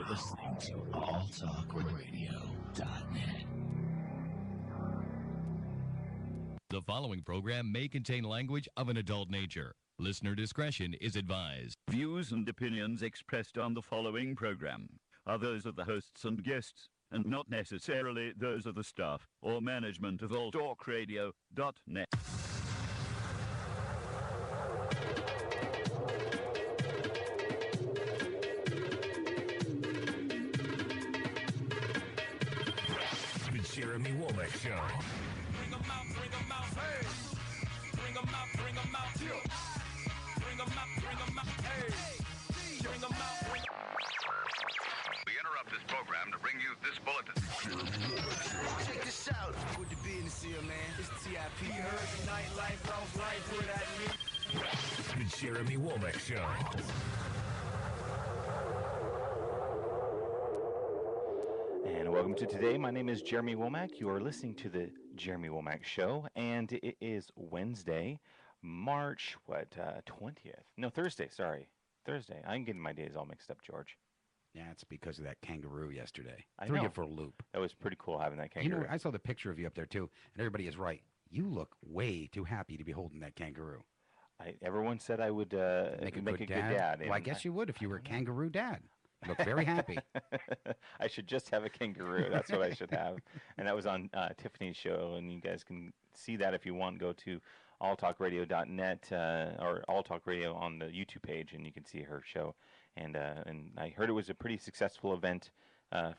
listening to alltalkradio.net. The following program may contain language of an adult nature. Listener discretion is advised. Views and opinions expressed on the following program are those of the hosts and guests, and not necessarily those of the staff or management of alltalkradio.net. The Jeremy Womack Show. Bring 'em out, hey. Bring 'em out, bring 'em out, bring 'em out, hey. Bring 'em out, We interrupt this program to bring you this bulletin. Check this out. Good to be in the seal, man. It's TIP. You heard the nightlife, lost life, what I mean. The Jeremy Womack Show. And welcome to today. My name is Jeremy Womack. You are listening to the Jeremy Womack Show, and it is Wednesday, March 20th? No, Thursday. Sorry, Thursday. I'm getting my days all mixed up, George. Yeah, it's because of that kangaroo yesterday. I Threw know. you for a loop. That was pretty cool having that You kangaroo. know, I saw the picture of you up there too, and everybody is right. You look way too happy to be holding that kangaroo. Everyone said I would Make a good dad. Well, I guess you would if you were a kangaroo dad. You look very happy. I should just have a kangaroo. That's what I should have. And that was on Tiffany's show, and you guys can see that if you want. Go to alltalkradio.net or All Talk Radio on the YouTube page, and you can see her show. And I heard it was a pretty successful event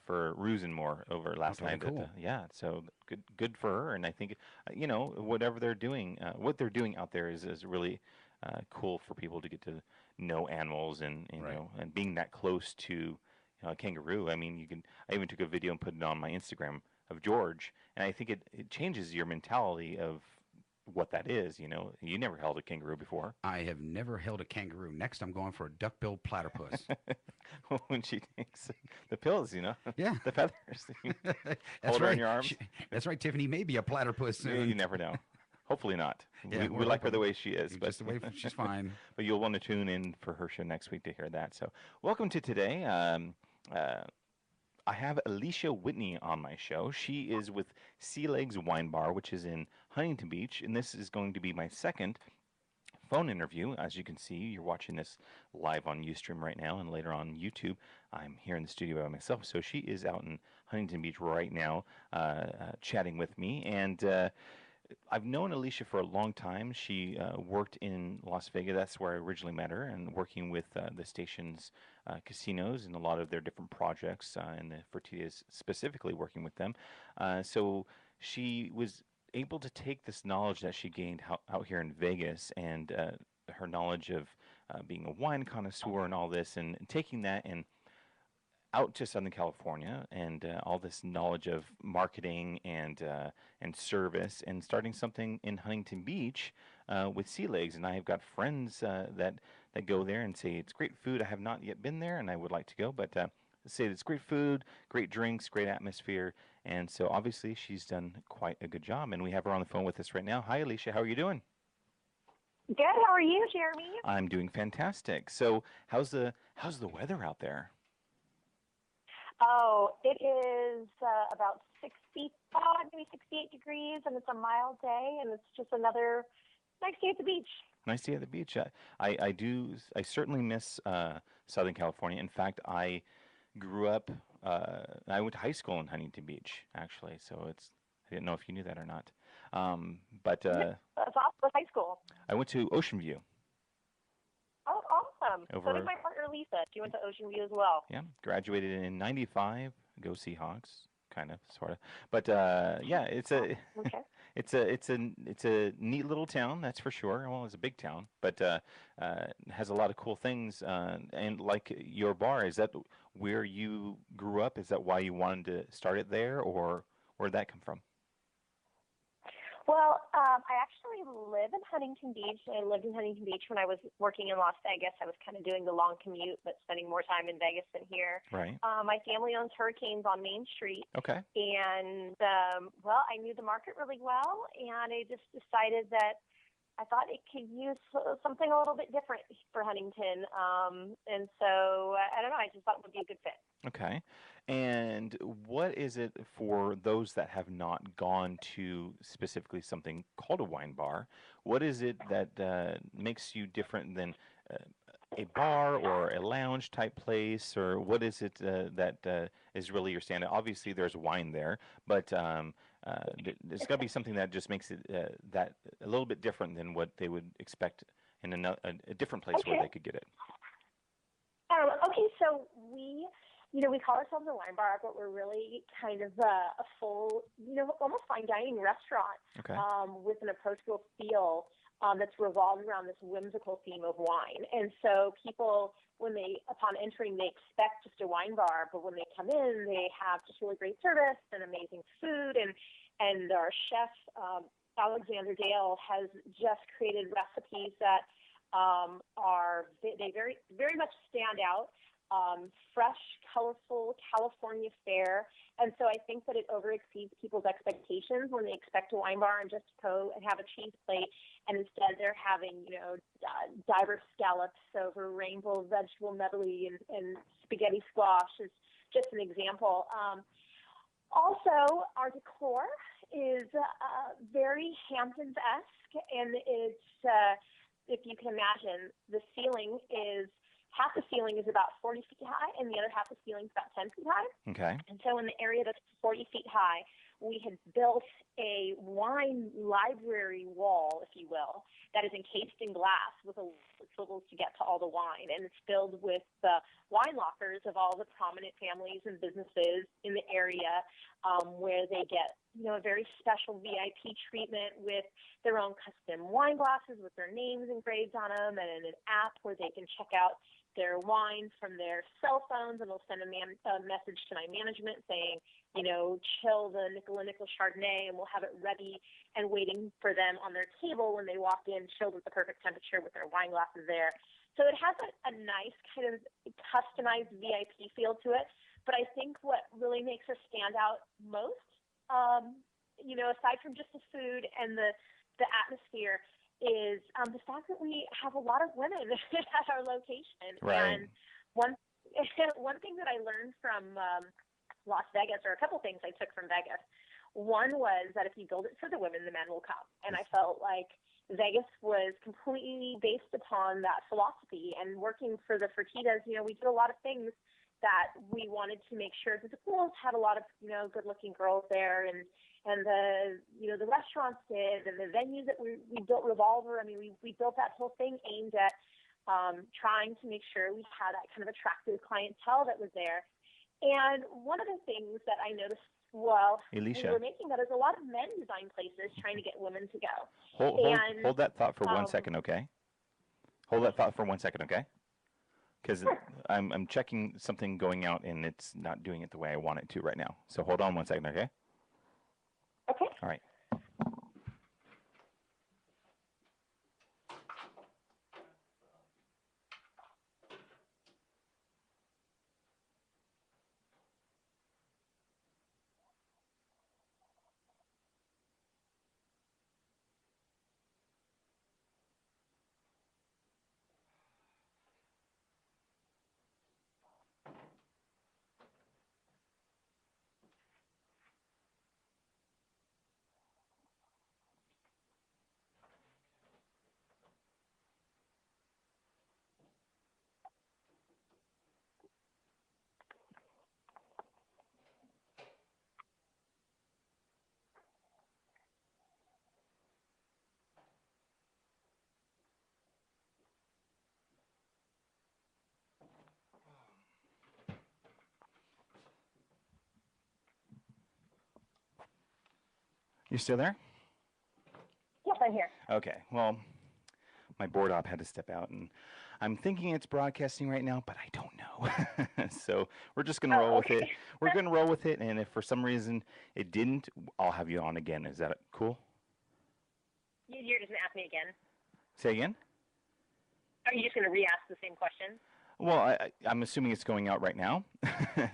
for Rosenmore over last night. Cool. Yeah, so good for her. And I think whatever they're doing, what they're doing out there is really cool for people to get to know animals and and being that close to a kangaroo. I mean, I even took a video and put it on my Instagram of George, and I think it changes your mentality of what that is. You never held a kangaroo before. I have never held a kangaroo. Next, I'm going for a duck-billed platypus. When she takes the pills, Yeah. the feathers. That's Hold her right. in your arms. That's right, Tiffany may be a platypus soon. You never know. Hopefully not. Yeah, we like her the way she is. Just the way she's fine. But you'll want to tune in for her show next week to hear that. So welcome to today. I have Alicia Whitney on my show. She is with SeaLegs Wine Bar, which is in Huntington Beach, and this is going to be my second phone interview. As you can see, you're watching this live on Ustream right now and later on YouTube. I'm here in the studio by myself, so she is out in Huntington Beach right now chatting with me. And I've known Alicia for a long time. She worked in Las Vegas. That's where I originally met her, and working with the station's casinos and a lot of their different projects, and the Fertittas specifically working with them. So she was able to take this knowledge that she gained out here in Vegas and her knowledge of being a wine connoisseur and all this, and taking that and out to Southern California and all this knowledge of marketing and service, and starting something in Huntington Beach with SeaLegs. And I have got friends that go there and say it's great food. I have not yet been there, and I would like to go, but say it's great food, great drinks, great atmosphere. And so obviously she's done quite a good job, and we have her on the phone with us right now. Hi, Alicia. How are you doing? Good. How are you, Jeremy? I'm doing fantastic. So how's the weather out there? Oh, it is about 65, maybe 68 degrees, and it's a mild day, and it's just another nice day at the beach. Nice day at the beach. I certainly miss Southern California. In fact, I grew up, I went to high school in Huntington Beach, actually, so I didn't know if you knew that or not. But That's awesome. What's high school? I went to Ocean View. Oh, awesome. So did my partner, Lisa. She went to Ocean View as well. Yeah, graduated in '95. Go Seahawks, kind of, sort of. But yeah, it's a Okay. it's a neat little town, that's for sure. Well, it's a big town, but has a lot of cool things. And like your bar, is that where you grew up? Is that why you wanted to start it there, or where'd that come from? Well, I actually live in Huntington Beach. I lived in Huntington Beach when I was working in Las Vegas. I was kind of doing the long commute, but spending more time in Vegas than here. Right. My family owns Hurricanes on Main Street. Okay. And, well, I knew the market really well, and I just decided that I thought it could use something a little bit different for Huntington. And so I don't know. I just thought it would be a good fit. Okay. And what is it for those that have not gone to specifically something called a wine bar? What is it that makes you different than a bar or a lounge type place, or what is it that is really your standout? Obviously, there's wine there, but there's got to be something that just makes it that a little bit different than what they would expect in a different place where they could get it. Okay, so we call ourselves a wine bar, but we're really kind of a full, almost fine dining restaurant with an approachable feel that's revolved around this whimsical theme of wine. And so people, upon entering, they expect just a wine bar, but when they come in, they have just really great service and amazing food. And our chef, Alexander Dale, has just created recipes that they very, very much stand out. Fresh, colorful, California fare. And so I think that it overexceeds people's expectations when they expect a wine bar and just go and have a cheese plate. And instead they're having, diverse scallops over rainbow vegetable medley and spaghetti squash is just an example. Also, our decor is very Hamptons-esque, and it's, if you can imagine, the ceiling is half the ceiling is about 40 feet high, and the other half of the ceiling is about 10 feet high. Okay. And so in the area that's 40 feet high, we had built a wine library wall, if you will, that is encased in glass with swivels to get to all the wine. And it's filled with the wine lockers of all the prominent families and businesses in the area where they get, a very special VIP treatment with their own custom wine glasses with their names engraved on them, and an app where they can check out their wines from their cell phones, and they'll send a message to my management saying, chill the Nickel Chardonnay, and we'll have it ready and waiting for them on their table when they walk in, chilled at the perfect temperature with their wine glasses there. So it has a nice kind of customized VIP feel to it. But I think what really makes us stand out most, aside from just the food and the atmosphere, is the fact that we have a lot of women at our location. Right. And one thing that I learned from Las Vegas, or a couple things I took from Vegas, one was that if you build it for the women, the men will come. And I felt like Vegas was completely based upon that philosophy. And working for the Fertitas, we did a lot of things that we wanted to make sure that the pools had a lot of, good-looking girls there, and the, the restaurants did, and the venues that we built Revolver. I mean, we built that whole thing aimed at trying to make sure we had that kind of attractive clientele that was there. And one of the things that I noticed while Alicia, we were making that is a lot of men design places trying to get women to go. Hold that thought for 1 second, okay? Hold that thought for 1 second, okay? Because I'm checking something going out, and it's not doing it the way I want it to right now. So hold on 1 second, okay? Okay. All right. You still there? Yes, I'm here. Okay. Well, my board op had to step out, and I'm thinking it's broadcasting right now, but I don't know. So we're just going to roll with it. We're going to roll with it, and if for some reason it didn't, I'll have you on again. Is that cool? You're just going to ask me again? Say again? Are you just going to re-ask the same question? Well, I'm assuming it's going out right now.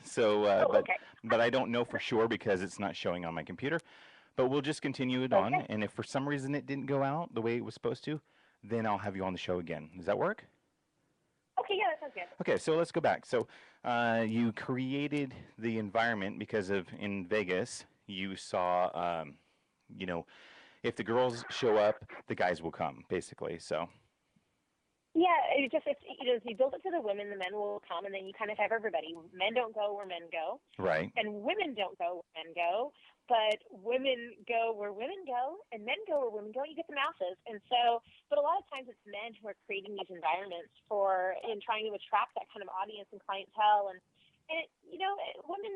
So, okay. but I don't know for sure because it's not showing on my computer. But we'll just continue it on, Okay. and if for some reason it didn't go out the way it was supposed to, then I'll have you on the show again. Does that work? Okay, yeah, that sounds good. Okay, so let's go back. So you created the environment because of in Vegas, you saw, you know, if the girls show up, the guys will come, basically. So. Yeah, you build it to the women, the men will come, and then you kind of have everybody. Men don't go where men go, Right. and women don't go where men go, but women go where women go, and men go where women go. You get the masses, and so, but a lot of times it's men who are creating these environments and trying to attract that kind of audience and clientele, and women,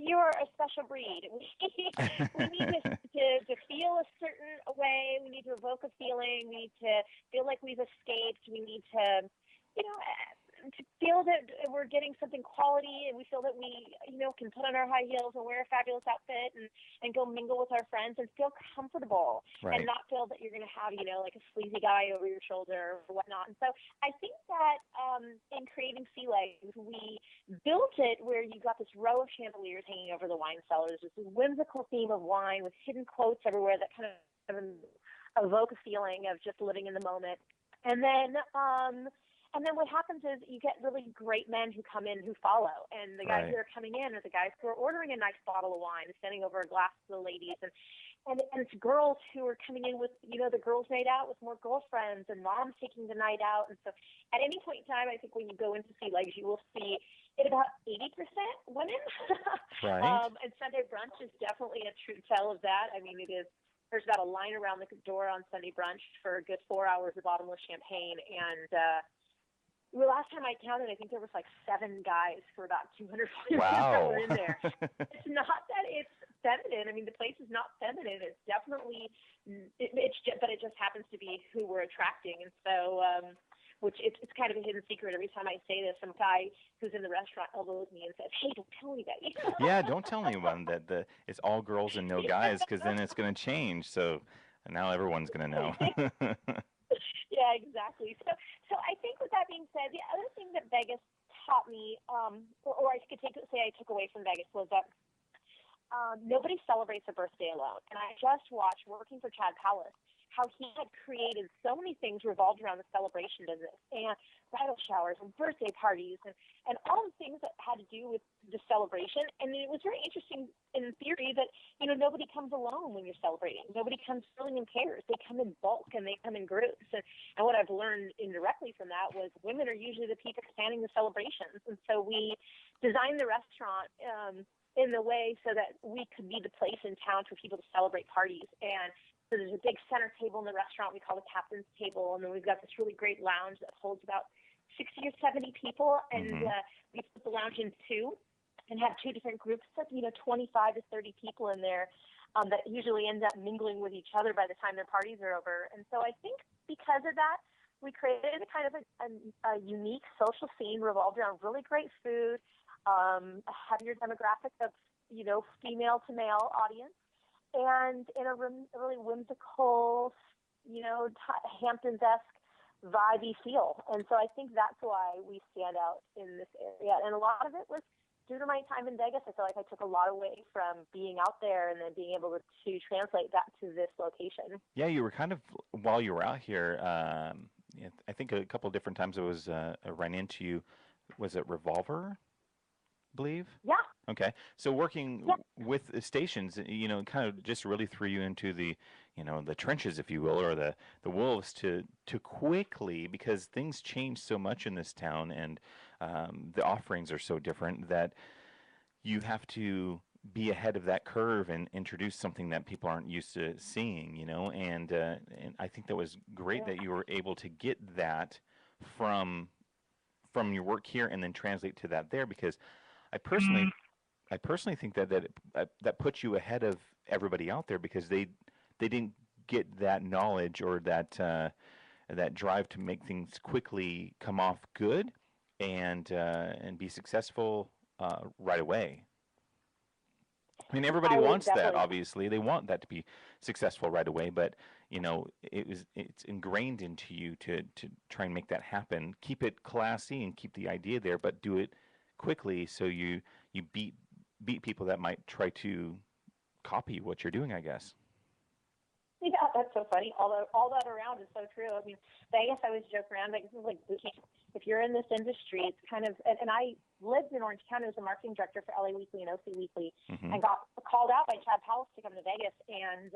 you're a special breed. We need to feel a certain way. We need to evoke a feeling. We need to feel like we've escaped. We need to, to feel that we're getting something quality, and we feel that we, can put on our high heels and wear a fabulous outfit and go mingle with our friends and feel comfortable Right. and not feel that you're going to have, like a sleazy guy over your shoulder or whatnot. And so I think that in creating SeaLegs, we built it where you got this row of chandeliers hanging over the wine cellars. This whimsical theme of wine with hidden quotes everywhere that kind of evoke a feeling of just living in the moment. And then what happens is you get really great men who come in who follow. And the guys Right. who are coming in are the guys who are ordering a nice bottle of wine and sending over a glass to the ladies. And it's girls who are coming in with, the girls' night out with more girlfriends and moms taking the night out. And so at any point in time, I think when you go into SeaLegs, you will see it about 80% women. Right. And Sunday brunch is definitely a true tell of that. I mean, it is. There's about a line around the door on Sunday brunch for a good 4 hours of bottomless champagne. And, the last time I counted, I think there was like 7 guys for about 200 women that Wow. were in there. It's not that it's feminine. I mean, the place is not feminine. It's definitely, but it just happens to be who we're attracting. And so, which it's kind of a hidden secret. Every time I say this, some guy who's in the restaurant elbows me and says, "Hey, don't tell anybody." Yeah, don't tell anyone that it's all girls and no guys, because then it's going to change. So now everyone's going to know. Yeah, exactly. So I think with that being said, the other thing that Vegas taught me, or I could say I took away from Vegas, was that nobody celebrates a birthday alone. And I just watched, working for Chad Palace, how he had created so many things revolved around the celebration business and bridal showers and birthday parties and all the things that had to do with the celebration. And it was very interesting in theory that, nobody comes alone when you're celebrating. Nobody comes filling in pairs. They come in bulk and they come in groups. And what I've learned indirectly from that was women are usually the people planning the celebrations. And so we designed the restaurant in the way so that we could be the place in town for people to celebrate parties. And so there's a big center table in the restaurant we call the captain's table, and then we've got this really great lounge that holds about 60 or 70 people, and we put the lounge in 2 and have 2 different groups of 25 to 30 people in there that usually end up mingling with each other by the time their parties are over. And so I think because of that, we created a kind of a unique social scene revolved around really great food, a heavier demographic of female to male audience, and in a really whimsical, Hamptons-esque, vibey feel. And so I think that's why we stand out in this area. And a lot of it was due to my time in Vegas. I feel like I took a lot away from being out there and then being able to translate that to this location. Yeah, you were kind of, while you were out here, I think a couple of different times it was I ran into you. Was it Revolver? Believe? Yeah. Okay. So working with the stations, kind of just really threw you into the, the trenches, if you will, or the wolves to quickly, because things change so much in this town and the offerings are so different that you have to be ahead of that curve and introduce something that people aren't used to seeing, and I think that was great that you were able to get that from your work here and then translate to that there, because I personally think that puts you ahead of everybody out there, because they didn't get that knowledge or that drive to make things quickly come off good and be successful right away. I mean, everybody wants that. Obviously, they want that to be successful right away, but it's ingrained into you to try and make that happen. Keep it classy and keep the idea there, but do it quickly so you beat people that might try to copy what you're doing, I guess. Yeah, that's so funny. All that around is so true. I mean, Vegas, I always joke around. Vegas is like boot camp. If you're in this industry, it's kind of. And I lived in Orange County as a marketing director for LA Weekly and OC Weekly, and got called out by Chad Powell to come to Vegas. And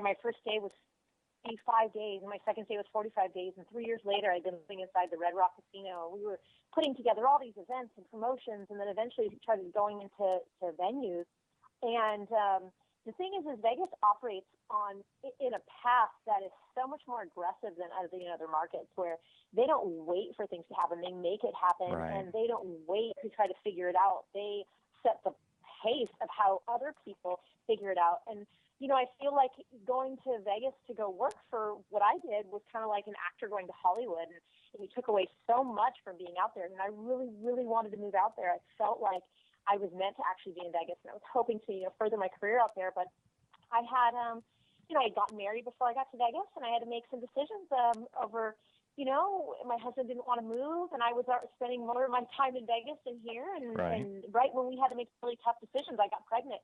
my first day was 5 days, and my second day was 45 days. And 3 years later, I'd been living inside the Red Rock Casino. We were putting together all these events and promotions, and then eventually started going into venues. And the thing is Vegas operates in a path that is so much more aggressive than other markets, where they don't wait for things to happen. They make it happen, and they don't wait to try to figure it out. They set the pace of how other people figure it out. And, I feel like going to Vegas to go work for what I did was kind of like an actor going to Hollywood. And it took away so much from being out there. And I really, really wanted to move out there. I felt like I was meant to actually be in Vegas, and I was hoping to, further my career out there. But I had, I had gotten married before I got to Vegas, and I had to make some decisions over, my husband didn't want to move, and I was spending more of my time in Vegas than here. And right when we had to make really tough decisions, I got pregnant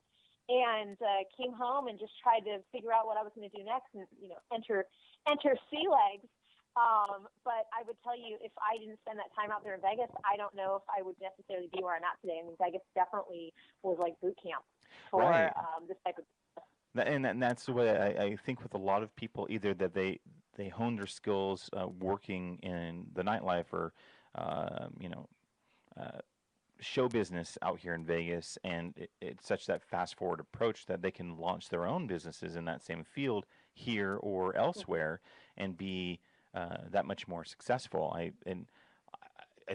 and came home and just tried to figure out what I was going to do next, and enter SeaLegs. But I would tell you, if I didn't spend that time out there in Vegas, I don't know if I would necessarily be where I'm at today. I mean, Vegas definitely was like boot camp for this type of business. And that's the way I think with a lot of people, either that they hone their skills working in the nightlife or, show business out here in Vegas, and it's such that fast forward approach that they can launch their own businesses in that same field here or elsewhere and be that much more successful. I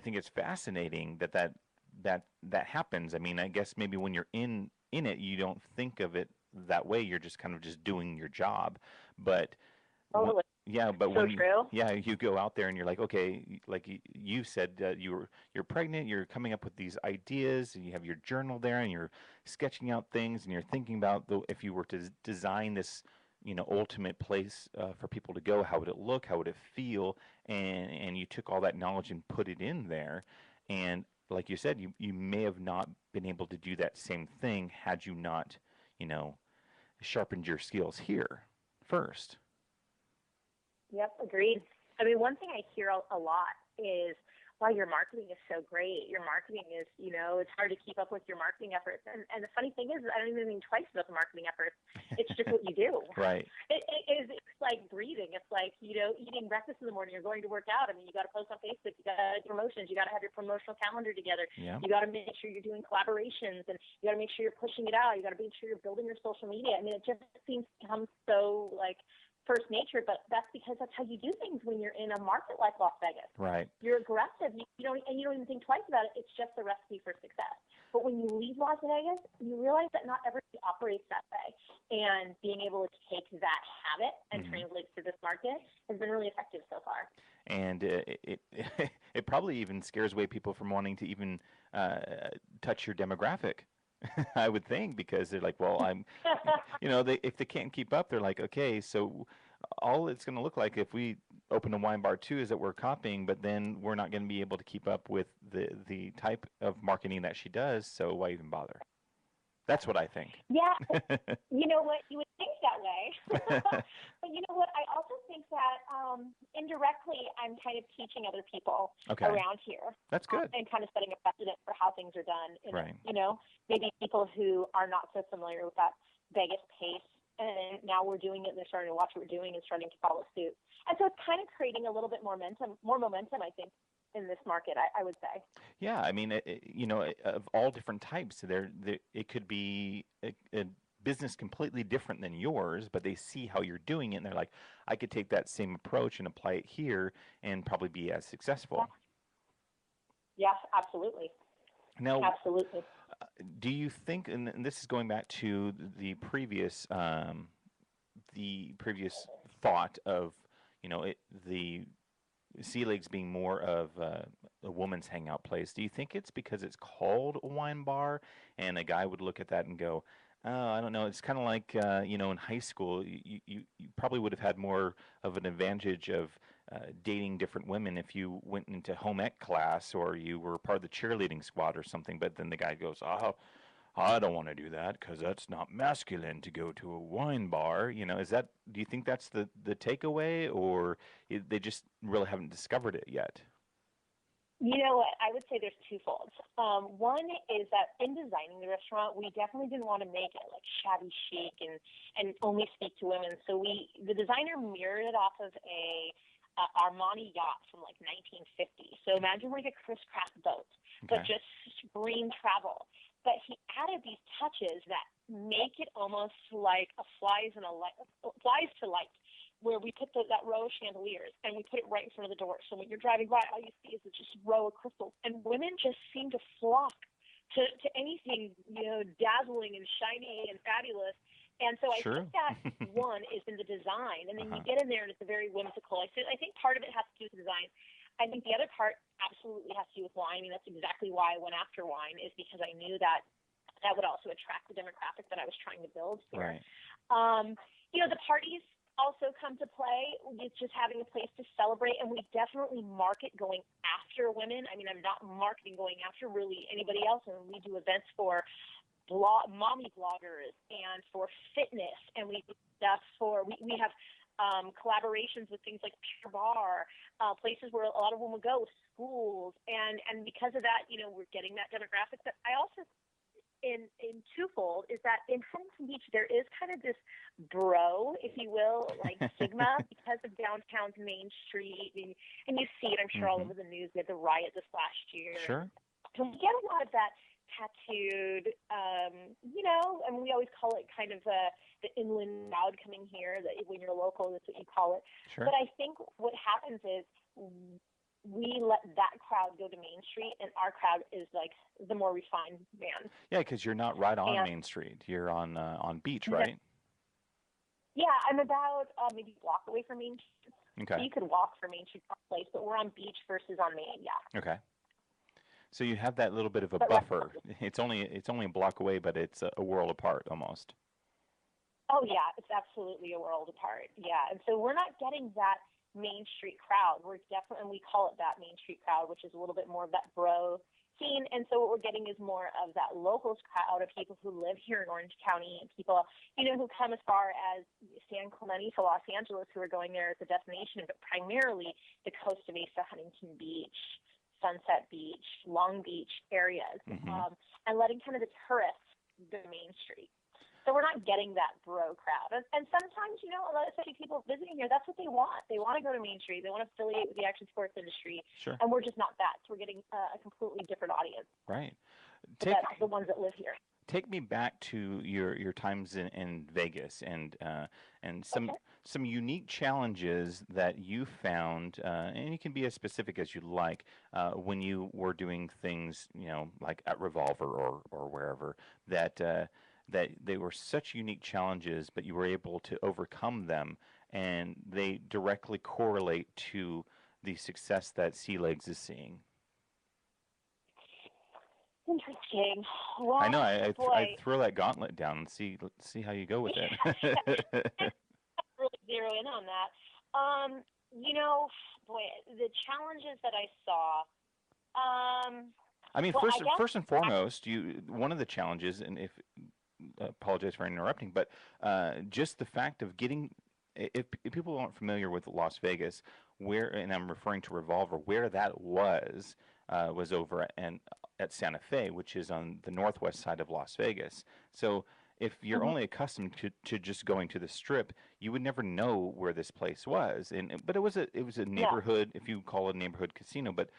think it's fascinating that happens. I mean, I guess maybe when you're in it, you don't think of it that way. You're just kind of just doing your job. But totally. But so when true. you go out there and you're like, okay, like you said, you're pregnant, you're coming up with these ideas, and you have your journal there, and you're sketching out things, and you're thinking about if you were to design this ultimate place for people to go, how would it look, how would it feel, and you took all that knowledge and put it in there. And like you said, you may have not been able to do that same thing had you not sharpened your skills here first. Yep, agreed. I mean, one thing I hear a lot is, wow, your marketing is so great. Your marketing is, it's hard to keep up with your marketing efforts. And the funny thing is, I don't even think twice about the marketing efforts. It's just what you do. Right. It's like breathing. It's like, eating breakfast in the morning or going to work out. I mean, you got to post on Facebook. You got to do promotions. You got to have your promotional calendar together. Yeah. You got to make sure you're doing collaborations, and you got to make sure you're pushing it out. You got to make sure you're building your social media. I mean, it just seems to come so first nature, but that's because that's how you do things when you're in a market like Las Vegas. Right. You're aggressive. You don't even think twice about it. It's just a recipe for success. But when you leave Las Vegas, you realize that not everybody operates that way. And being able to take that habit and translate to this market has been really effective so far. And it probably even scares away people from wanting to even touch your demographic. I would think, because they're like, well, I'm, if they can't keep up, they're like, okay, so all it's going to look like if we open a wine bar too is that we're copying, but then we're not going to be able to keep up with the type of marketing that she does. So why even bother? That's what I think. Yeah. You know what? You would think that way. But you know what? I also think that indirectly I'm kind of teaching other people around here. That's good. And kind of setting a precedent for how things are done. Right. Maybe people who are not so familiar with that Vegas pace, and now we're doing it, and they're starting to watch what we're doing and starting to follow suit. And so it's kind of creating a little bit more momentum, I think, in this market, I would say. Yeah, I mean, of all different types, it could be a business completely different than yours, but they see how you're doing it, and they're like, I could take that same approach and apply it here and probably be as successful. Yeah, absolutely. Now, absolutely. Do you think, and this is going back to the previous thought of, the SeaLegs being more of a woman's hangout place, do you think it's because it's called a wine bar and a guy would look at that and go, oh, I don't know, it's kind of like, in high school, you probably would have had more of an advantage of dating different women if you went into home ec class or you were part of the cheerleading squad or something, but then the guy goes, oh, I don't want to do that because that's not masculine to go to a wine bar. You know, do you think that's the takeaway, or they just really haven't discovered it yet? You know what? I would say there's twofold. One is that in designing the restaurant, we definitely didn't want to make it like shabby chic and only speak to women. So the designer mirrored it off of a Armani yacht from like 1950. So imagine like a crisscross boat, but just green travel. But he added these touches that make it almost like a flies to light, where we put that row of chandeliers and we put it right in front of the door. So when you're driving by, all you see is just row of crystals. And women just seem to flock to anything, dazzling and shiny and fabulous. And so I think that one is in the design, and then you get in there and it's a very whimsical. I think part of it has to do with the design. I think the other part absolutely has to do with wine. I mean, that's exactly why I went after wine, is because I knew that would also attract the demographic that I was trying to build here. Right. The parties also come to play. It's just having a place to celebrate, and we definitely market going after women. I mean, I'm not marketing going after really anybody else, and we do events for mommy bloggers and for fitness, and we do stuff for we have collaborations with things like Pure Bar, places where a lot of women go, schools, and because of that, we're getting that demographic. But I also in twofold is that in Huntington Beach there is kind of this bro, if you will, like stigma because of downtown's Main Street, and you see it, I'm sure, all over the news. We had the riot this last year. Sure. So we get a lot of that tattooed, and we always call it kind of the inland crowd coming here. That when you're local, that's what you call it. Sure. But I think what happens is we let that crowd go to Main Street, and our crowd is like the more refined band. Yeah, because you're not right on Main Street. You're on Beach, right? Yeah, I'm about maybe a block away from Main Street. Okay. So you could walk from Main Street Place, but we're on Beach versus on Main. Yeah. Okay. So you have that little bit of a buffer. It's only a block away, but it's a world apart almost. Oh yeah, it's absolutely a world apart. Yeah, and so we're not getting that Main Street crowd. We're definitely, and we call it that Main Street crowd, which is a little bit more of that bro scene. And so what we're getting is more of that locals crowd of people who live here in Orange County, and people, who come as far as San Clemente to Los Angeles, who are going there as a destination, but primarily the Costa Mesa, Huntington Beach, Sunset Beach, Long Beach areas, and letting kind of the tourists go to Main Street. So we're not getting that bro crowd. And sometimes, especially people visiting here, that's what they want. They want to go to Main Street. They want to affiliate with the action sports industry. Sure. And we're just not that. So we're getting a completely different audience. Right. That's the ones that live here. Take me back to your times in Vegas and some unique challenges that you found, and you can be as specific as you like, when you were doing things, like at Revolver or wherever, that they were such unique challenges, but you were able to overcome them, and they directly correlate to the success that SeaLegs is seeing. Interesting. Well, I know. I throw that gauntlet down and see how you go with it. Really zero in on that. The challenges that I saw. I mean, first and foremost, one of the challenges, and apologize for interrupting, but just the fact of getting, if people aren't familiar with Las Vegas, and I'm referring to Revolver, where that was over at Santa Fe, which is on the northwest side of Las Vegas. So if you're only accustomed to just going to the Strip, you would never know where this place was. But it was a neighborhood, if you call it a neighborhood casino, but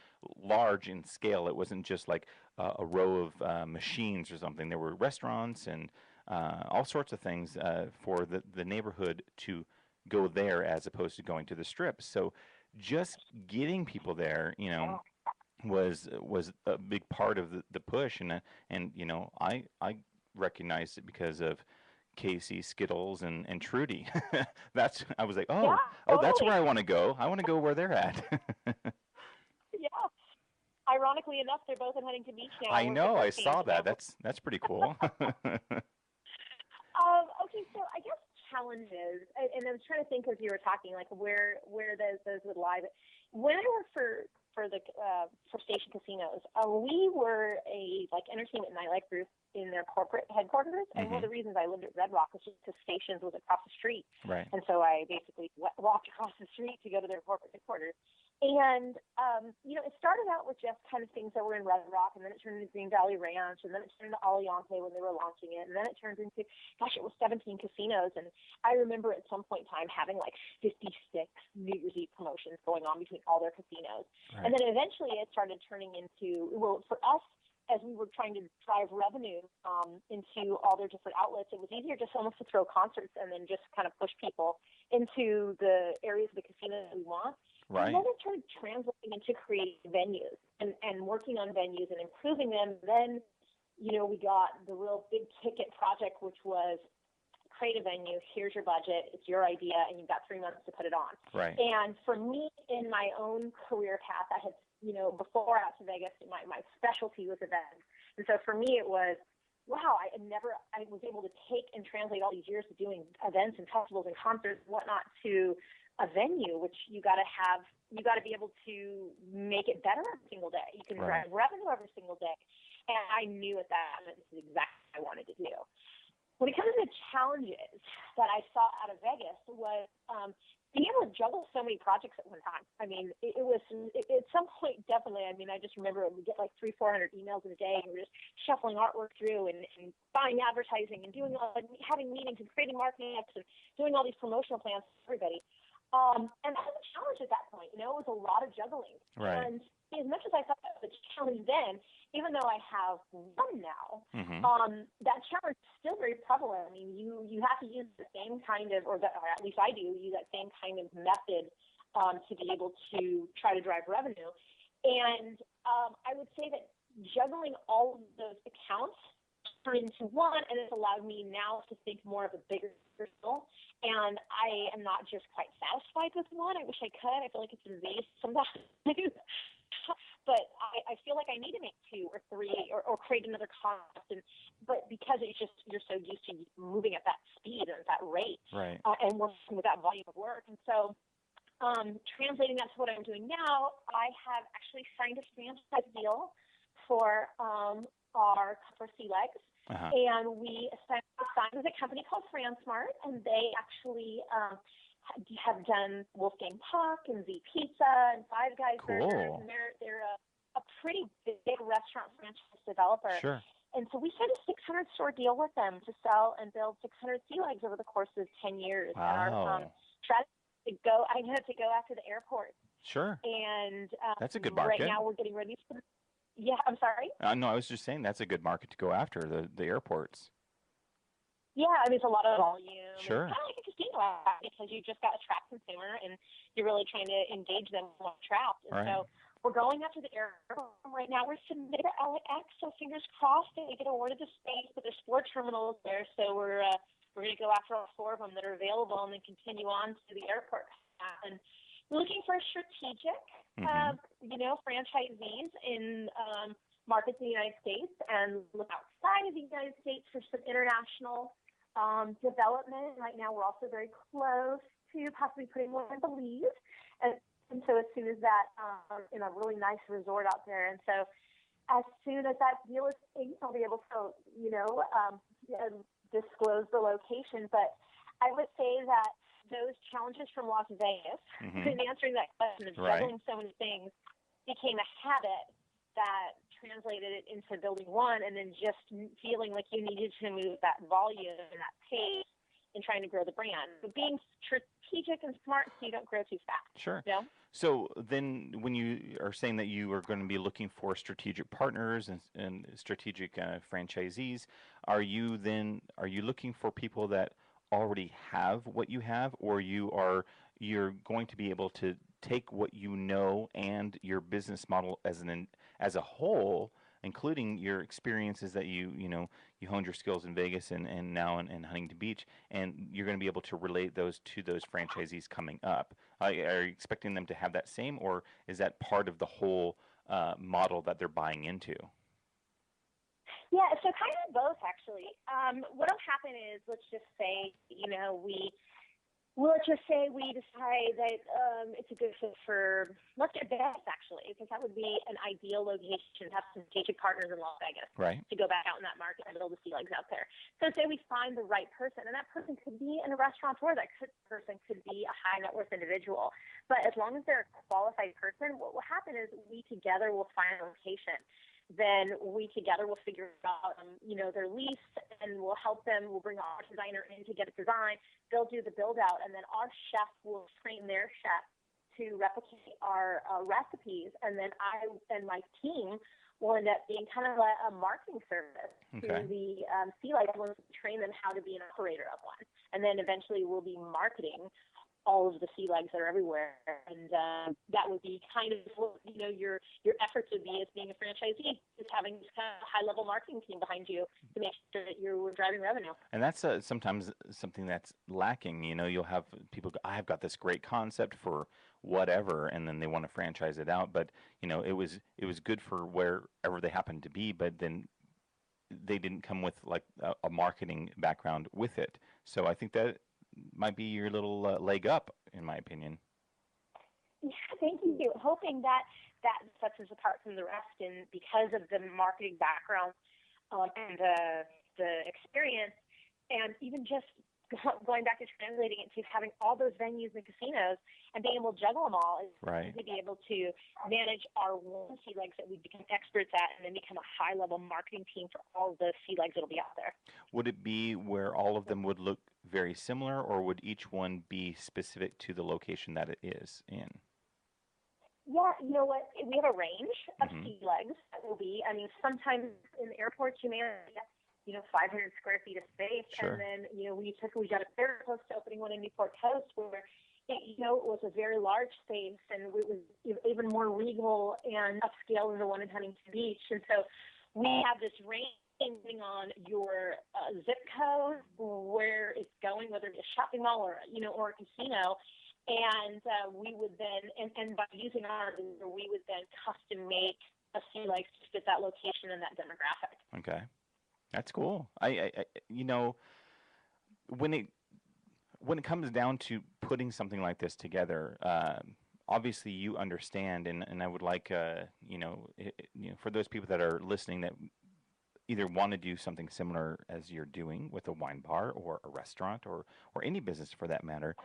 large in scale. It wasn't just like a row of machines or something. There were restaurants and all sorts of things for the neighborhood to go there as opposed to going to the Strip. So just getting people there, was a big part of the push, and I recognized it because of Casey, Skittles, and Trudy. I was like, totally. That's where I want to go. I want to go where they're at. Yeah. Ironically enough, they're both in Huntington Beach now. I know. I saw that. That's pretty cool. Okay, so I guess challenges, and I was trying to think as you were talking, like where those would lie. But when I worked for Station Casinos, we were a like entertainment and nightlife group in their corporate headquarters. And one of the reasons I lived at Red Rock was just because Stations was across the street. Right. And so I basically walked across the street to go to their corporate headquarters. And, it started out with just kind of things that were in Red Rock, and then it turned into Green Valley Ranch, and then it turned into Aliante when they were launching it, and then it turned into, gosh, it was 17 casinos. And I remember at some point in time having like 56 New Year's Eve promotions going on between all their casinos. Right. And then eventually it started turning into, well, for us, as we were trying to drive revenue into all their different outlets, it was easier just almost to throw concerts and then just kind of push people into the areas of the casino that we want. Right. And then it started translating into creating venues and working on venues and improving them. Then, we got the real big ticket project, which was create a venue, here's your budget, it's your idea, and you've got 3 months to put it on. Right. And for me, in my own career path, I had, before out to Vegas, my specialty was events. And so for me, it was, wow, I was able to take and translate all these years of doing events and festivals and concerts and whatnot to a venue, which you got to be able to make it better every single day. You can drive revenue every single day. And I knew at that moment this is exactly what I wanted to do. When it comes to the challenges that I saw out of Vegas was being able to juggle so many projects at one time. I mean, it was at some point, definitely. I mean, I just remember we get like 300-400 emails in a day, and we're just shuffling artwork through and buying advertising and having meetings and creating marketing apps and doing all these promotional plans for everybody. And that was a challenge at that point. It was a lot of juggling. Right. And as much as I thought that was a challenge then, even though I have one now, that challenge is still very prevalent. I mean, you have to use the same kind of, or at least I do, use that same kind of method to be able to try to drive revenue. And I would say that juggling all of those accounts turned into one, and it's allowed me now to think more of a bigger circle. And I am not just quite satisfied with one. I wish I could. I feel like it's a disease sometimes. But I feel like I need to make 2 or 3 or create another concept. But because it's just, you're so used to moving at that speed or at that rate, right, and working with that volume of work. And so translating that to what I'm doing now, I have actually signed a franchise deal for SeaLegs. And we signed with a company called FranSmart, and they actually have done Wolfgang Puck and Z Pizza and Five Guys Burgers, and they're a pretty big restaurant franchise developer. Sure. And so we signed a 600 store deal with them to sell and build 600 SeaLegs over the course of 10 years. Wow. And our strategy I had to go after the airport. Sure. And that's a good market. Right now we're getting ready for. Yeah, I'm sorry. No, I was just saying that's a good market to go after, the airports. Yeah, I mean, it's a lot of volume. Sure. It's kind of like a casino app because you just got to attract consumer and you're really trying to engage them on trapped. And so we're going after the airport right now. We're submitted to LAX, so fingers crossed that we get awarded the space, but there's 4 terminals there, so we're going to go after all 4 of them that are available and then continue on to the airport. And we're looking for strategic, franchisees in markets in the United States and look outside of the United States for some international development. Right now, we're also very close to possibly putting one in Belize. And so as soon as that, in a really nice resort out there. And so as soon as that deal is inked, I'll be able to, disclose the location. But I would say that those challenges from Las Vegas, in answering that question of juggling so many things, became a habit that translated it into building one, and then just feeling like you needed to move that volume and that pace in trying to grow the brand. But being strategic and smart so you don't grow too fast. Sure. You know? So then when you are saying that you are going to be looking for strategic partners and strategic franchisees, are you looking for people that already have what you have, or you're going to be able to take what you know and your business model as a whole, including your experiences that you honed your skills in Vegas and now in Huntington Beach, and you're going to be able to relate those to those franchisees coming up? Are you expecting them to have that same, or is that part of the whole model that they're buying into? Yeah, so kind of both, actually. What'll happen is, let's just say, let's just say we decide that it's a good fit for, let's say Vegas, actually, because that would be an ideal location to have some strategic partners in Las Vegas Right. to go back out in that market and build the SeaLegs out there. So say we find the right person, and that person could be in a restaurateur, person could be a high net worth individual. But as long as they're a qualified person, what will happen is we together will find a location. Then we together will figure out, their lease, and we'll help them. We'll bring our designer in to get it designed. They'll do the build out, and then our chef will train their chef to replicate our recipes. And then I and my team will end up being kind of a marketing service to the SeaLegs. We'll train them how to be an operator of one, and then eventually we'll be marketing all of the SeaLegs that are everywhere, and that would be kind of your efforts would be as being a franchisee, is having this kind of high-level marketing team behind you to make sure that you're driving revenue. And that's sometimes something that's lacking. You'll have people go, I've got this great concept for whatever, and then they want to franchise it out. But it was good for wherever they happened to be, but then they didn't come with like a marketing background with it. So I think that might be your little leg up, in my opinion. Yeah, thank you. Hoping that sets us apart from the rest, and because of the marketing background and the experience, and even just going back to translating it to having all those venues and casinos and being able to juggle them all, is right. to be able to manage our one SeaLegs that we become experts at, and then become a high-level marketing team for all the SeaLegs that'll be out there. Would it be where all of them would look very similar, or would each one be specific to the location that it is in? Yeah, you know what? We have a range of SeaLegs that will be. I mean, sometimes in the airports you may get 500 square feet of space, sure. And then we got a very close to opening one in Newport Coast where it was a very large space, and it was even more regal and upscale than the one in Huntington Beach. And so we have this range depending on your zip code, where it's going, whether it's a shopping mall or a casino. And we would then, and by using ours, we would then custom make a SeaLegs to fit that location and that demographic. Okay, that's cool. I when it comes down to putting something like this together, obviously you understand, and I would like for those people that are listening that either want to do something similar as you're doing with a wine bar or a restaurant or any business for that matter,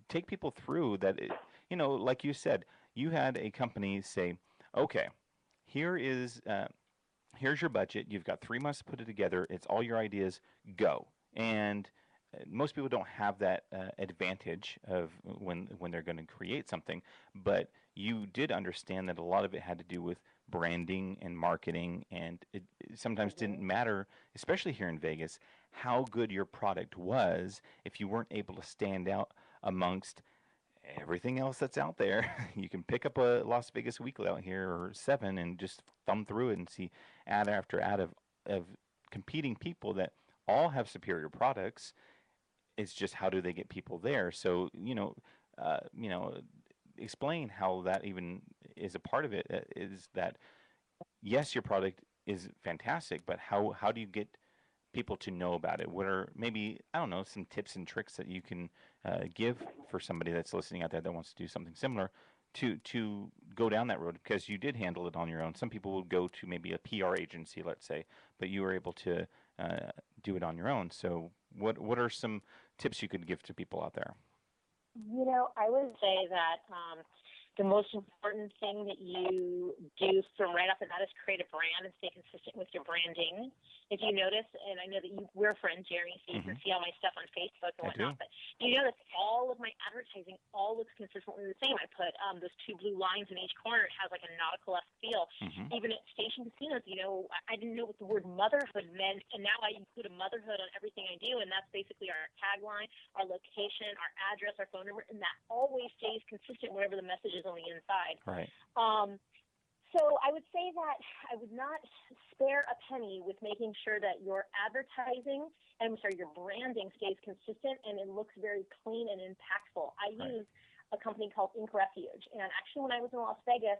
take people through that. Like you said, you had a company say, okay, here's your budget. You've got 3 months to put it together. It's all your ideas. Go. And most people don't have that advantage of when they're going to create something, but you did understand that a lot of it had to do with branding and marketing, and it sometimes didn't matter, especially here in Vegas, how good your product was if you weren't able to stand out amongst everything else that's out there. You can pick up a Las Vegas Weekly out here or 7 and just thumb through it and see ad after ad of competing people that all have superior products. It's just how do they get people there? So explain how that even is a part of it. Is that yes, your product is fantastic, but how do you get people to know about it? What are maybe, I don't know, some tips and tricks that you can give for somebody that's listening out there that wants to do something similar to go down that road? Because you did handle it on your own. Some people will go to maybe a PR agency, let's say, but you were able to do it on your own. So what are some tips you could give to people out there? I would say that the most important thing that you do from right off the bat is create a brand and stay consistent with your branding. If you notice, and I know that we're friends, Jeremy, so you can see all my stuff on Facebook and whatnot, but you notice all of my advertising all looks consistently the same. I put those 2 blue lines in each corner. It has like a nautical-esque feel. Even at station casinos, I didn't know what the word motherhood meant, and now I include a motherhood on everything I do, and that's basically our tagline, our location, our address, our phone number, and that always stays consistent wherever the message is on the inside. Right. So I would say that I would not spare a penny with making sure that your advertising, your branding stays consistent and it looks very clean and impactful. I use a company called Ink Refuge, and actually when I was in Las Vegas,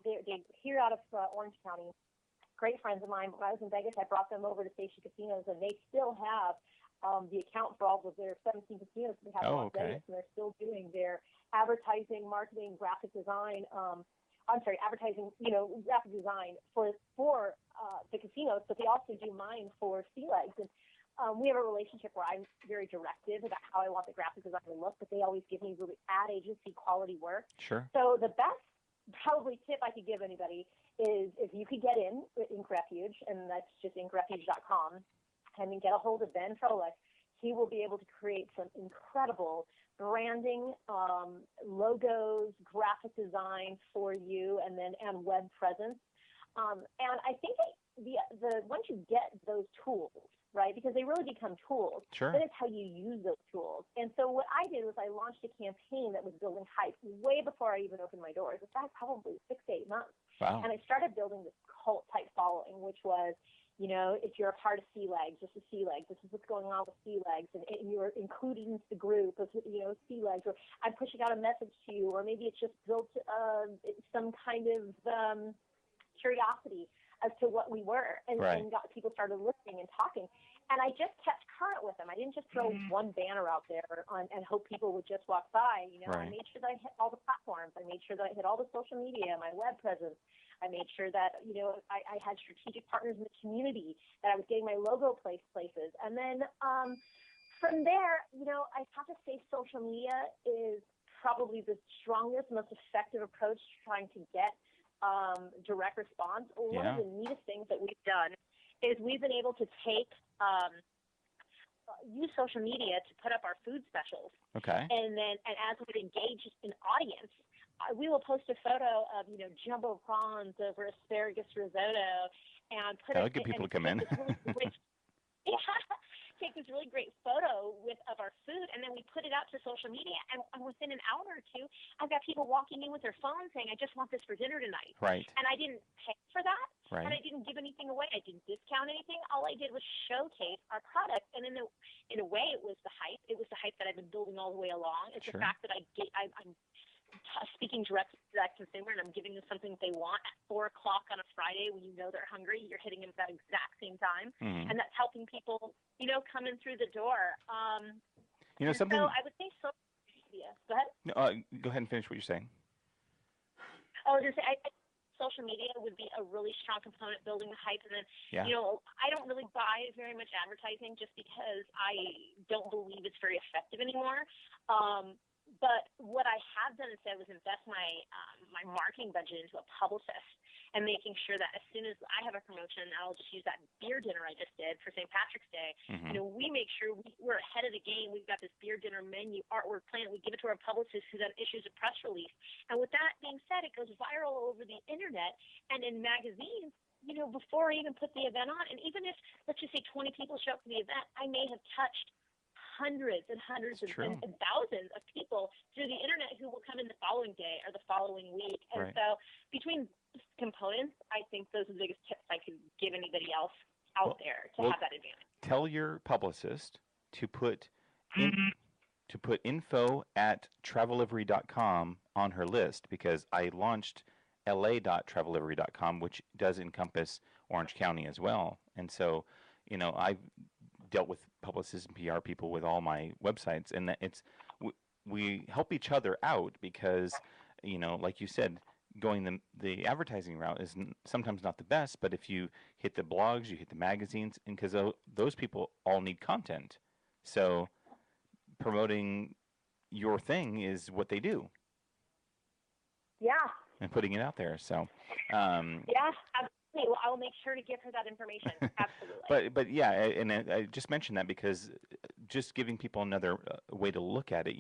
they're here out of Orange County, great friends of mine. When I was in Vegas, I brought them over to Station Casinos, and they still have the account for all of their 17 casinos they have in Las Vegas, and they're still doing their advertising, marketing, graphic design. Advertising, graphic design for the casinos, but they also do mine for SeaLegs. And we have a relationship where I'm very directive about how I want the graphic design to look, but they always give me really ad agency quality work. Sure. So the best probably tip I could give anybody is if you could get in with Ink Refuge, and that's just inkrefuge.com, and then get a hold of Ben Froelich. He will be able to create some incredible branding, logos, graphic design for you, and web presence. And I think the once you get those tools, right, because they really become tools, sure, then it's how you use those tools. And so what I did was I launched a campaign that was building hype way before I even opened my doors. In fact, probably 6 to 8 months. Wow. And I started building this cult-type following, which was, if you're a part of SeaLegs, this is SeaLegs, this is what's going on with SeaLegs, and you're included into the group of, SeaLegs, or I'm pushing out a message to you, or maybe it's just built some kind of curiosity as to what we were, and people started listening and talking. And I just kept current with them. I didn't just throw one banner out there and hope people would just walk by. I made sure that I hit all the platforms. I made sure that I hit all the social media, my web presence. I made sure that, I had strategic partners in the community, that I was getting my logo placed places. And then from there, I have to say social media is probably the strongest, most effective approach to trying to get direct response. One of the neatest things that we've done is we've been able to use social media to put up our food specials. Okay. And as we engage an audience, we will post a photo of, jumbo prawns over asparagus risotto and put That'll get people to come in. Take this really great photo of our food, and then we put it out to social media, and within an hour or two, I've got people walking in with their phones saying, I just want this for dinner tonight. Right. And I didn't pay for that, right, and I didn't give anything away. I didn't discount anything. All I did was showcase our product, and in a way, it was the hype. It was the hype that I've been building all the way along. It's the fact that I'm speaking directly to that consumer, and I'm giving them something that they want at 4 o'clock on a Friday when they're hungry. You're hitting them at that exact same time, and that's helping people, come in through the door. Something. So I would say social media. Go ahead. No, go ahead and finish what you're saying. I was going to say, I think social media would be a really strong component building the hype, and then I don't really buy very much advertising just because I don't believe it's very effective anymore. But what I have done instead was invest my marketing budget into a publicist, and making sure that as soon as I have a promotion, I'll just use that beer dinner I just did for St. Patrick's Day. We make sure we're ahead of the game. We've got this beer dinner menu, artwork plan. We give it to our publicist, who then issues a press release. And with that being said, it goes viral all over the internet and in magazines, before I even put the event on. And even if, let's just say, 20 people show up to the event, I may have touched hundreds and hundreds and thousands of people through the internet who will come in the following day or the following week. And so between components, I think those are the biggest tips I could give anybody else out there to have that advantage. Tell your publicist to put info@travellivery.com on her list, because I launched la.travellivery.com, which does encompass Orange County as well. And so, I've dealt with publicists and PR people with all my websites, and that we help each other out, because like you said, going the advertising route is sometimes not the best, but if you hit the blogs, you hit the magazines, and because those people all need content, so promoting your thing is what they do. And putting it out there. So absolutely. Well, I'll make sure to give her that information. Absolutely. But yeah, and I just mentioned that because just giving people another way to look at it,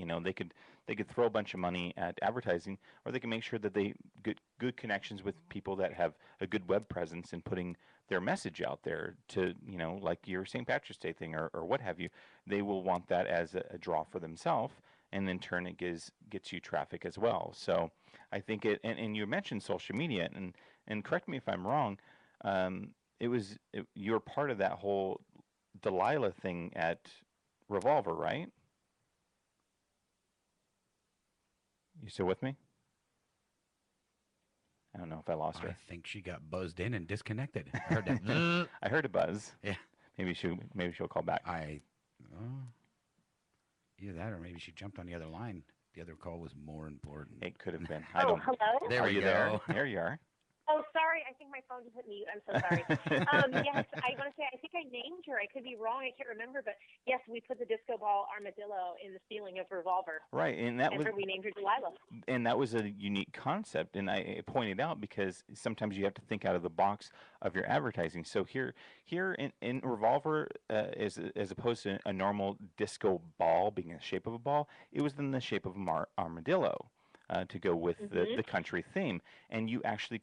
they could throw a bunch of money at advertising, or they can make sure that they get good connections with people that have a good web presence and putting their message out there to, like your St. Patrick's Day thing or what have you. They will want that as a draw for themselves, and in turn it gets you traffic as well. So I think and you mentioned social media, and correct me if I'm wrong, you're part of that whole Delilah thing at Revolver, right? You still with me? I don't know. know if I lost her. I think she got buzzed in and disconnected. I heard that. I heard a buzz. Yeah. Maybe she'll call back. Either that or maybe she jumped on the other line. The other call was more important. It could have been. Hello? There Are we you go. there? There you are. Oh, sorry. I think my phone just hit mute. I'm so sorry. Yes, I want to say I think I named her. I could be wrong. I can't remember. But, yes, we put the disco ball armadillo in the ceiling of Revolver. Right, and we named her Delilah. And that was a unique concept, and I pointed out because sometimes you have to think out of the box of your advertising. So here in Revolver, as opposed to a normal disco ball being in the shape of a ball, it was in the shape of an armadillo to go with the country theme. And you actually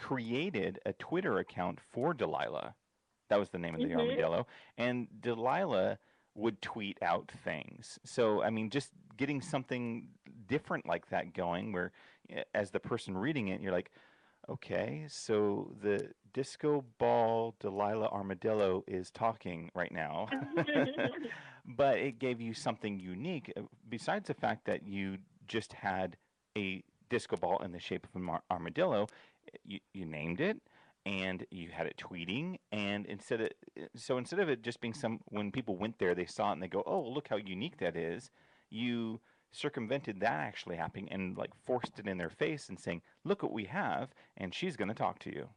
created a Twitter account for Delilah. That was the name of the armadillo. And Delilah would tweet out things. So, I mean, just getting something different like that going where as the person reading it, you're like, okay, so the disco ball Delilah armadillo is talking right now. But it gave you something unique besides the fact that you just had a disco ball in the shape of an armadillo. You named it, and you had it tweeting, and instead of it just being when people went there, they saw it and they go, oh, look how unique that is, you circumvented that actually happening and like forced it in their face and saying, look what we have, and she's going to talk to you.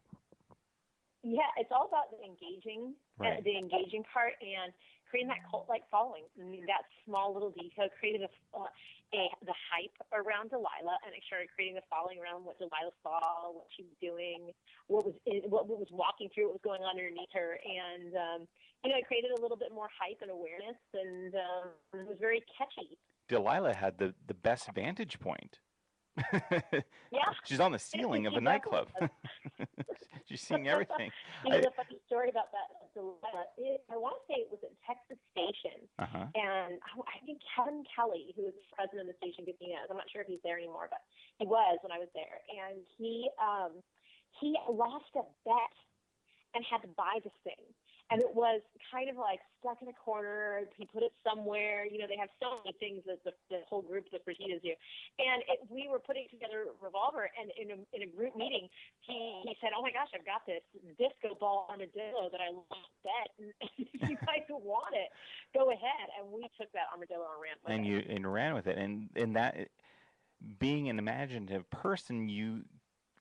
Yeah, it's all about the engaging part and creating that cult-like following. I mean, that small little detail created the hype around Delilah, and it started creating the following around what Delilah saw, what she was doing, what was walking through, what was going on underneath her, and it created a little bit more hype and awareness, and it was very catchy. Delilah had the best vantage point. Yeah, she's on the ceiling of a nightclub. She's seeing everything. There's a funny story about that. I want to say it was at Texas Station, and I think Kevin Kelly, who was the president of the station, I'm not sure if he's there anymore, but he was when I was there, and he lost a bet and had to buy this thing. And it was kind of like stuck in a corner. He put it somewhere. They have so many things that the whole group that proceeded do. And we were putting together Revolver, and in a group meeting, he said, oh, my gosh, I've got this disco ball armadillo that I lost bet. And if you guys want it, go ahead. And we took that armadillo and ran with it. And ran with it. And that, being an imaginative person, you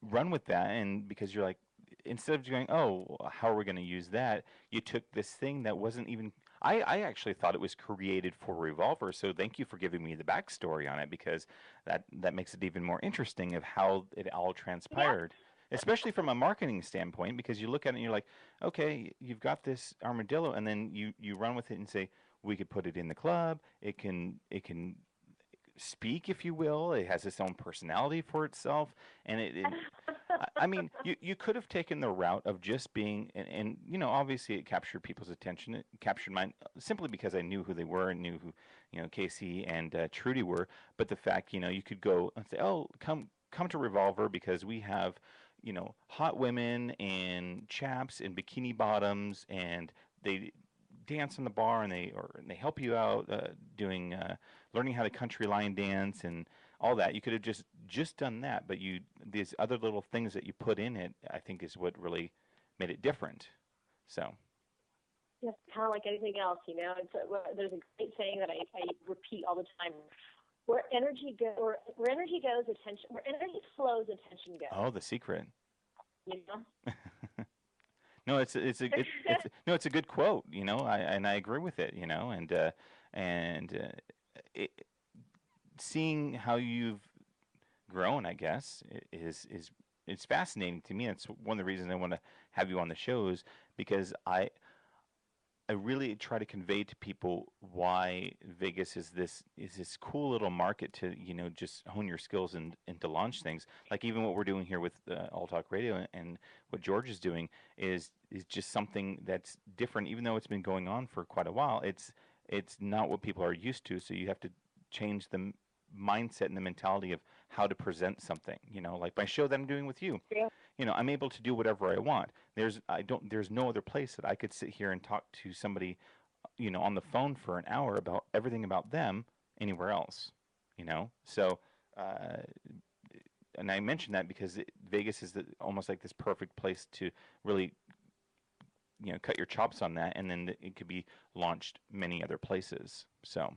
run with that, and because you're like, instead of going, oh, how are we going to use that? You took this thing that wasn't even. I actually thought it was created for Revolver, so thank you for giving me the backstory on it, because that makes it even more interesting of how it all transpired, especially from a marketing standpoint, because you look at it and you're like, okay, you've got this armadillo, and then you run with it and say, we could put it in the club. It can speak, if you will. It has its own personality for itself, and I mean, you could have taken the route of just being, and obviously it captured people's attention. It captured mine simply because I knew who they were and knew who, Casey and Trudy were. But the fact, you could go and say, oh, come to Revolver because we have, hot women and chaps in bikini bottoms, and they dance in the bar, and they help you out doing learning how to country line dance and all that. You could have just done that, but these other little things that you put in it, I think, is what really made it different. So. Yes, kind of like anything else, there's a great saying that I repeat all the time: where energy goes, attention. Where energy flows, attention goes. Oh, the secret. No, it's a good quote, I agree with it, seeing how you've grown, I guess, it's fascinating to me. It's one of the reasons I want to have you on the shows, because I really try to convey to people why Vegas is this cool little market to just hone your skills and to launch things. Like even what we're doing here with All Talk Radio and what George is doing is just something that's different. Even though it's been going on for quite a while, it's not what people are used to. So you have to change the mindset and the mentality of how to present something. Like my show that I'm doing with you. Yeah. I'm able to do whatever I want. There's no other place that I could sit here and talk to somebody, on the phone for an hour about everything about them anywhere else. So and I mention that because Vegas is almost like this perfect place to really, cut your chops on that, and then it could be launched many other places. So,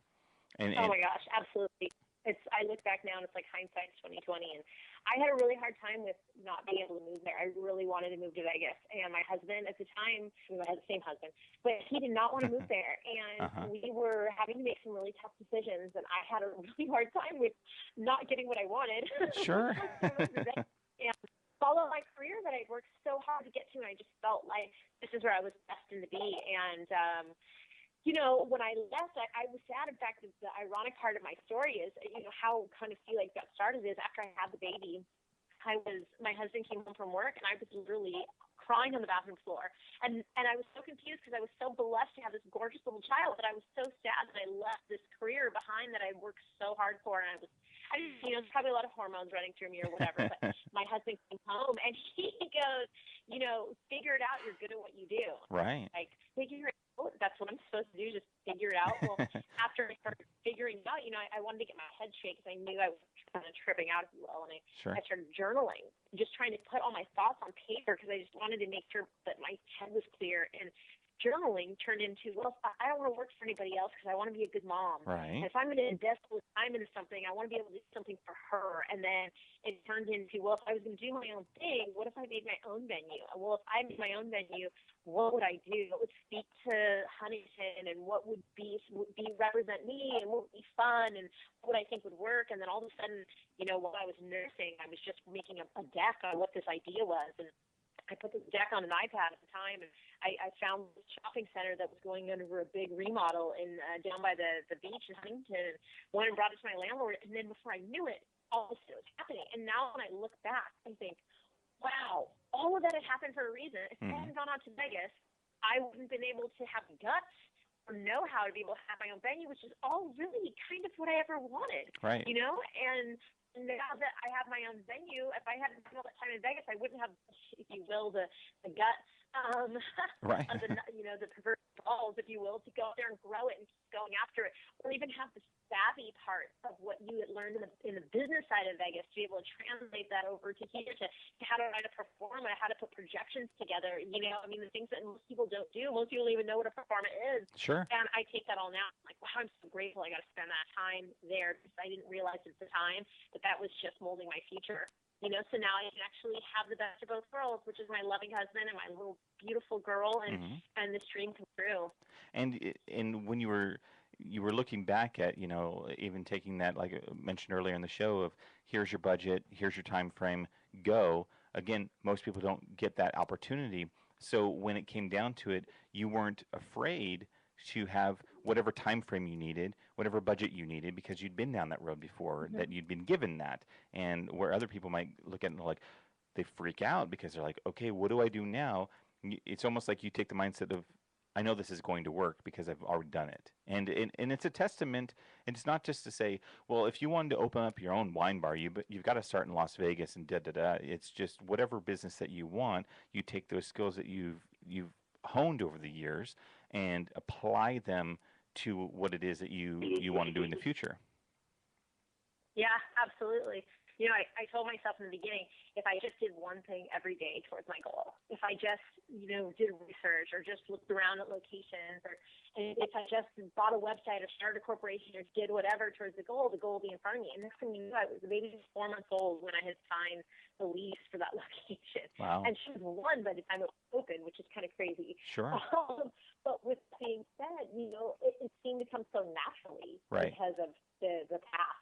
oh my gosh, absolutely. I look back now and it's like hindsight's 2020, and I had a really hard time with not being able to move there. I really wanted to move to Vegas, and my husband at the time, I had the same husband, but he did not want to move there, and we were having to make some really tough decisions, and I had a really hard time with not getting what I wanted. Sure. And follow my career that I'd worked so hard to get to, and I just felt like this is where I was destined to be. And when I left, I was sad. In fact, the ironic part of my story is, how kind of SeaLegs got started is after I had the baby, my husband came home from work, and I was literally crying on the bathroom floor. And I was so confused because I was so blessed to have this gorgeous little child, but I was so sad that I left this career behind that I worked so hard for. And there's probably a lot of hormones running through me or whatever, but my husband came home and he goes, figure it out. You're good at what you do. Right. Like, figure it out. That's what I'm supposed to do, just figure it out. Well, after I started figuring it out, I wanted to get my head straight because I knew I was kind of tripping out, if you will. And I started journaling, just trying to put all my thoughts on paper because I just wanted to make sure that my head was clear. And journaling turned into, well, I don't want to work for anybody else because I want to be a good mom. Right. And if I'm going to invest time into something, I want to be able to do something for her. And then it turned into, well, if I was going to do my own thing, what if I made my own venue? Well, if I made my own venue, what would I do? What would speak to Huntington, and what would be represent me, and what would be fun, and what I think would work? And then all of a sudden, while I was nursing, I was just making a deck on what this idea was. And I put this deck on an iPad at the time, and I found this shopping center that was going under a big remodel down by the beach in Huntington. Went and brought it to my landlord, and then before I knew it, all this was happening. And now when I look back, I think, wow, all of that had happened for a reason. If I hadn't gone out to Vegas, I wouldn't have been able to have the guts or know how to be able to have my own venue, which is all really kind of what I ever wanted. Right. And now that I have my own venue, if I hadn't spent all that time in Vegas, I wouldn't have, if you will, the guts, right. of the perverse balls, if you will, to go out there and grow it and keep going after it, or even have the savvy part of what you had learned in the business side of Vegas to be able to translate that over to here, to how to write a performa, how to put projections together. The things that most people don't do. Most people don't even know what a performa is. Sure. And I take that all now. I'm like, wow, I'm so grateful I got to spend that time there because I didn't realize at the time that was just molding my future. So now I can actually have the best of both worlds, which is my loving husband and my little beautiful girl, and this dream come true. And when you were looking back at, even taking that, like I mentioned earlier in the show, of here's your budget, here's your time frame, go. Again, most people don't get that opportunity. So when it came down to it, you weren't afraid to have whatever time frame you needed, whatever budget you needed, because you'd been down that road before, that you'd been given that. And where other people might look at it and like, they freak out because they're like, okay, what do I do now? It's almost like you take the mindset of, I know this is going to work because I've already done it. And it's a testament. It's not just to say, well, if you wanted to open up your own wine bar, you've got to start in Las Vegas and da-da-da. It's just whatever business that you want, you take those skills that you've honed over the years and apply them to what it is that you want to do in the future. Yeah, absolutely. I told myself in the beginning, if I just did one thing every day towards my goal, if I just, did research or just looked around at locations, or if I just bought a website or started a corporation or did whatever towards the goal would be in front of me. And next thing you knew, the baby was 4 months old when I had signed the lease for that location. Wow. And she was 1 by the time it was open, which is kind of crazy. Sure. But with that being said, it seemed to come so naturally because of the past.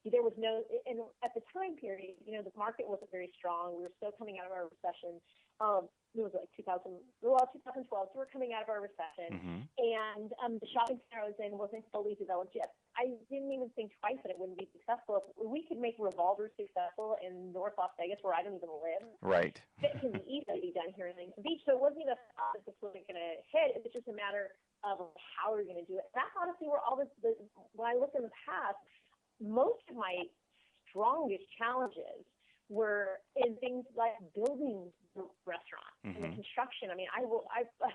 There was no, and at the time period, the market wasn't very strong. We were still coming out of our recession. It was like 2012, so we're coming out of our recession. And the shopping center I was in wasn't fully developed yet. I didn't even think twice that it wouldn't be successful. If we could make Revolver successful in North Las Vegas, where I don't even live, right? It can easily be done here in Huntington Beach. So it wasn't even a thought that this wasn't going to hit. It was just a matter of how we're going to do it. That's honestly where all this, when I look in the past, most of my strongest challenges were in things like building the restaurant and the construction. I mean, I've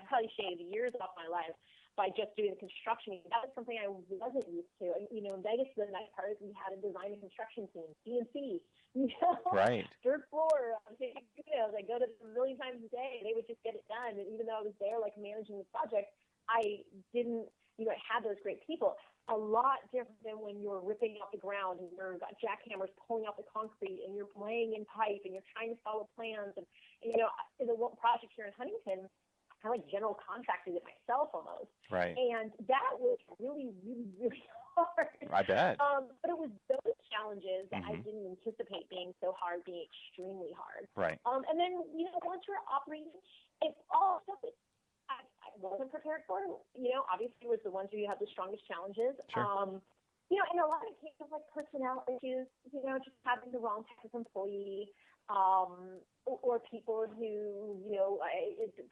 probably shaved years off my life by just doing the construction. That was something I wasn't used to. And, you know, in Vegas, the nice part is we had a design and construction team, CNC, you know, Right. dirt floor. You know, I go to them a million times a day. They would just get it done. And even though I was there, like, managing the project, I didn't, you know, I had those great people. A lot different than when you're ripping out the ground and you're got jackhammers pulling out the concrete and you're laying in pipe and you're trying to follow plans. And you know, in the project here in Huntington, I like general contracted it myself almost. Right. And that was really, really, really hard. I bet. But it was those challenges that I didn't anticipate being so hard, being extremely hard. Right. And then, you know, once you're operating, it all stuff that I wasn't prepared for. You know, obviously it was the ones where you have the strongest challenges. Sure. You know, and a lot of cases like personnel issues, you know, just having the wrong type of employee, or people who, you know,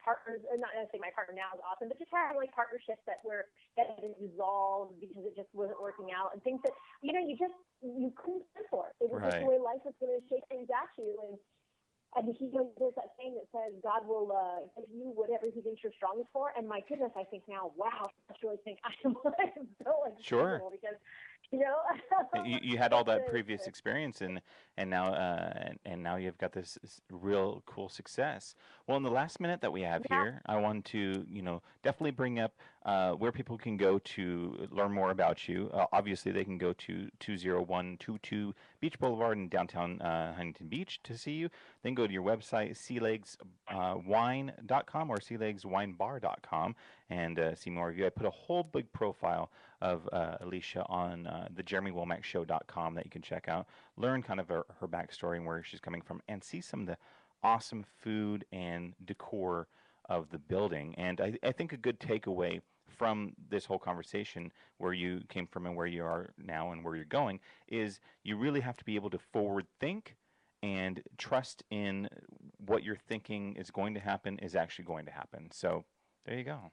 partners, not necessarily my partner now is awesome, but just having like partnerships that had dissolved because it just wasn't working out, and things that, you know, you couldn't plan for. It was just the way life was going to shake things at you. And you know, there's that saying that says God will give you whatever He thinks you're strongest for. And my goodness, I think now, wow, I really think I am so Sure. because, you know, you had all that previous experience, and now you've got this real cool success. Well, in the last minute that we have here, I want to, you know, definitely bring up where people can go to learn more about you. Obviously, they can go to 20122 Beach Boulevard in downtown Huntington Beach to see you. Then go to your website, SeaLegsWine.com or SeaLegsWineBar.com, and see more of you. I put a whole big profile of Alicia on the JeremyWomackShow.com that you can check out, learn kind of her backstory and where she's coming from, and see some of the awesome food and decor of the building. And I think a good takeaway from this whole conversation, where you came from and where you are now and where you're going, is you really have to be able to forward think and trust in what you're thinking is going to happen is actually going to happen. So there you go.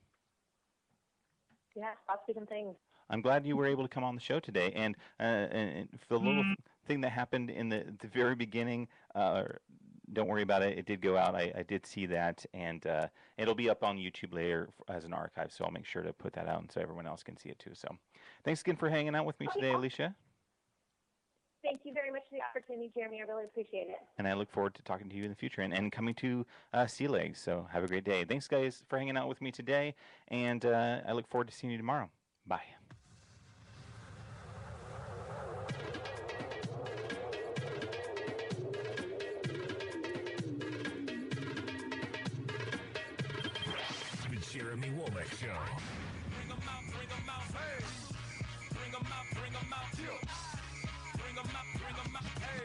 Yeah, lots of different things. I'm glad you were able to come on the show today. And for the little thing that happened in the very beginning, don't worry about it. It did go out. I did see that, and it'll be up on YouTube later as an archive, so I'll make sure to put that out so everyone else can see it too. So thanks again for hanging out with me today, Alicia. Thank you very much for the opportunity, Jeremy. I really appreciate it. And I look forward to talking to you in the future and coming to SeaLegs. So have a great day. Thanks, guys, for hanging out with me today, and I look forward to seeing you tomorrow. Bye. The Jeremy Womack Show. Bring 'em out, hey. Bring 'em out, bring 'em out. Bring 'em out, hey.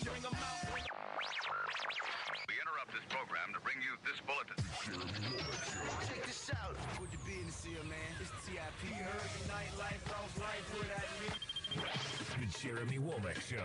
Bring 'em out, We interrupt this program to bring you this bulletin. Check this out. Good to be in the seal, man. It's TIP. You heard the nightlife, lost life, what I mean. The Jeremy Womack Show.